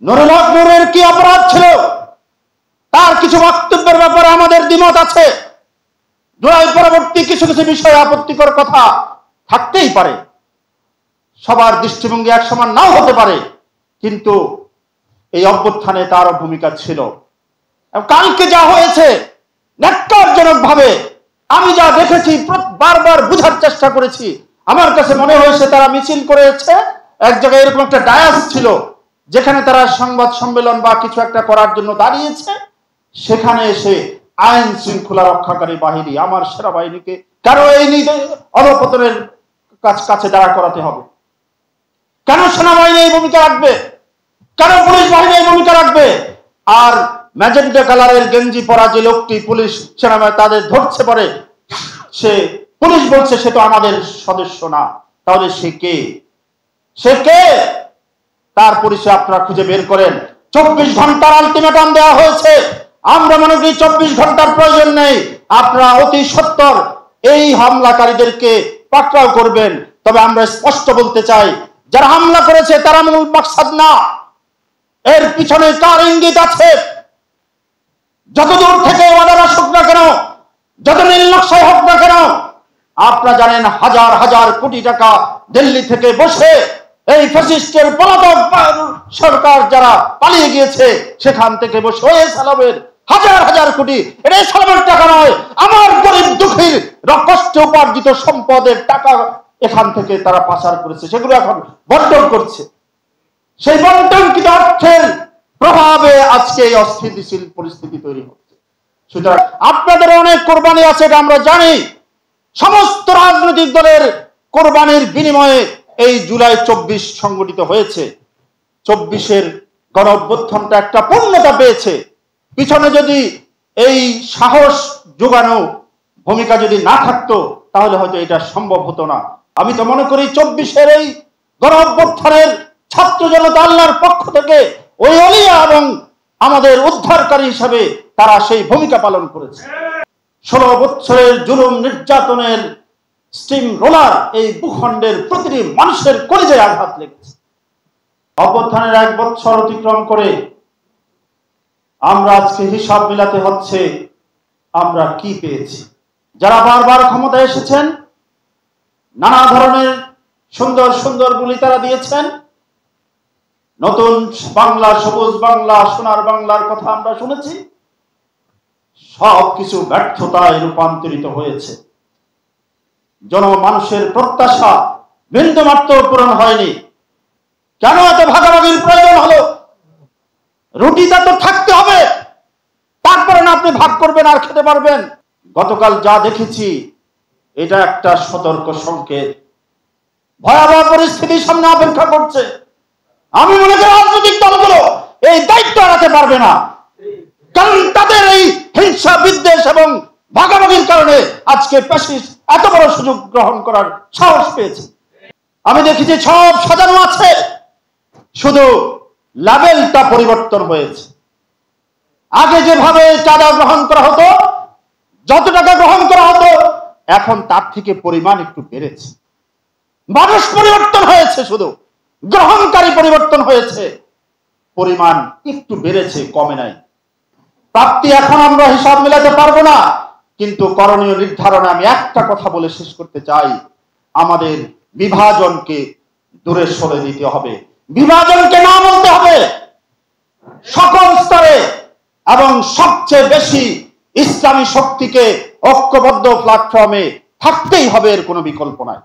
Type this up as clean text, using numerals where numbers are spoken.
নুরুল হক নূরের কি অপরাধ ছিল তার কিছু বক্তব্যের ব্যাপারে আমাদের দ্বিমত আছে। জুলাই পরবর্তী কিছু কিছু বিষয়ে আপত্তিকর কথা থাকতেই পারে, সবার দৃষ্টিভঙ্গি এক সমান নাও হতে পারে, কিন্তু এই অভ্যুত্থানে তারও ভূমিকা ছিল। কালকে যা হয়েছে ন্যাক্কারজনক ভাবে আমি যা দেখেছি, বারবার বুঝার চেষ্টা করেছি, আমার কাছে মনে হয়েছে তারা মিছিল করেছে, এক জায়গায় এরকম একটা ডায়াস ছিল যেখানে তারা সংবাদ সম্মেলন বা কিছু একটা করার জন্য দাঁড়িয়েছে, সেখানে এসে আইন শৃঙ্খলা রক্ষাকারী বাহিনী, আমার সেনাবাহিনীকে কেন এই অধঃপতনের কাছে দাঁড়া করাতে হবে? কেন সেনাবাহিনী এই ভূমিকা রাখবে? কেন পুলিশ বাহিনী এই ভূমিকা রাখবে? আর ম্যাজেন্টা কালারের গেঞ্জি পরা যে লোকটি পুলিশ সেনাবাহিনী তাদের ধরছে পরে, সে পুলিশ বলছে সে তো আমাদের সদস্য না, তাহলে সে কে? সে কে? তার পরিচয় আপনারা খুঁজে বের করেন। 24 ঘন্টার আলটিমেটাম দেওয়া হয়েছে। আমরা মনে করি 24 ঘন্টার প্রয়োজন নেই, আপনারা অতি সত্বর এই হামলাকারীদেরকে পাকড়াও করবেন। তবে আমরা স্পষ্ট বলতে চাই, যারা হামলা করেছে তারা মূল মাকসাদ না, এর পিছনে কার ইঙ্গিত আছে? যতদূর থেকে অর্ডার আসুক না কেন, যত নীল নকশায় হোক না কেন, আপনারা জানেন হাজার হাজার কোটি টাকা দিল্লি থেকে বসে এই ফ্যাসিস্টের পলাতক সরকার যারা পালিয়ে গিয়েছে সেখান থেকে বসে ওই সালামের হাজার হাজার কোটি, এটা সালামের টাকা নয়, আমার গরিব দুঃখীর কষ্টে উপার্জিত সম্পদের টাকা এখান থেকে তারা পাচার করেছে, সেগুলো এখন বন্টন করছে। সেই বন্টনকৃত অর্থের প্রভাবে আজকে এই অস্থিতিশীল পরিস্থিতি তৈরি হচ্ছে। সুতরাং আপনাদের অনেক কোরবানি আছে, এটা আমরা জানি। সমস্ত রাজনৈতিক দলের কোরবানির বিনিময়ে এই জুলাই 24 সংগঠিত হয়েছে। 24-এর গণ অভ্যুত্থানটা একটা পূর্ণতা পেয়েছে। পিছনে যদি এই সাহস যোগানো ভূমিকা যদি না থাকতো তাহলে হয়তো এটা সম্ভব হতো না। আমি তো মনে করি 24-এর এই গণ অভ্যুত্থানের ছাত্র জনতা আল্লাহর পক্ষ থেকে ওই অলিয়া এবং আমাদের উদ্ধারকারী হিসাবে তারা সেই ভূমিকা পালন করেছে। 16 বছরের জুলুম নির্যাতনের স্টিম রোলার এই ভূখণ্ডের প্রতিটি মানুষের কলিজায় আঘাত লেগেছে। অভ্যুত্থানের 1 বছর অতিক্রম করে আমরা আজকে হিসাব মিলাতে হচ্ছে আমরা কি পেয়েছি। যারা বারবার ক্ষমতায় এসেছেন, নানা ধরনের সুন্দর সুন্দর বুলি তারা দিয়েছেন, নতুন বাংলা, সবুজ বাংলা, সোনার বাংলার কথা আমরা শুনেছি, সবকিছু ব্যর্থতায় রূপান্তরিত হয়েছে। জনমানুষের প্রত্যাশা বিন্দুমাত্র পূরণ হয়নি। কেন এত ভাগাভাগির প্রয়োজন হলো? রুটিটা তো থাকতে হবে, তারপরে না আপনি ভাগ করবেন আর খেতে পারবেন। গতকাল যা দেখেছি এটা একটা সতর্ক সংকেত। ভয়াবহ পরিস্থিতির সামনে অপেক্ষা করছে। আমি মনে করি রাজনৈতিক দলগুলো এই দায়িত্ব এড়াতে পারবে না, কারণ তাদের এই হিংসা, বিদ্বেষ এবং ভাগাভাগির কারণে আজকে ফ্যাসিস্ট এত বড় সুযোগ গ্রহণ করার সাহস পেয়েছে। আমি দেখেছি সব সাজানো আছে, শুধু লেভেলটা পরিবর্তন হয়েছে। আগে যেভাবে চাঁদা গ্রহণ করা হতো, যত টাকা গ্রহণ করা হতো, এখন তার থেকে পরিমাণ একটু বেড়েছে। মানুষ পরিবর্তন হয়েছে, শুধু গ্রহণকারী পরিবর্তন হয়েছে, পরিমাণ একটু বেড়েছে, কমে নাই। প্রাপ্তি এখন আমরা হিসাব মেলাতে পারবো না, কিন্তু করণীয় নির্ধারণে আমি একটা কথা বলে শেষ করতে চাই, আমাদের বিভাজনকে দূরে সরে দিতে হবে, বিভাজনকে না বলতে হবে সকল স্তরে, এবং সবচেয়ে বেশি ইসলামী শক্তিকে ঐক্যবদ্ধ প্ল্যাটফর্মে থাকতেই হবে, এর কোনো বিকল্প নাই।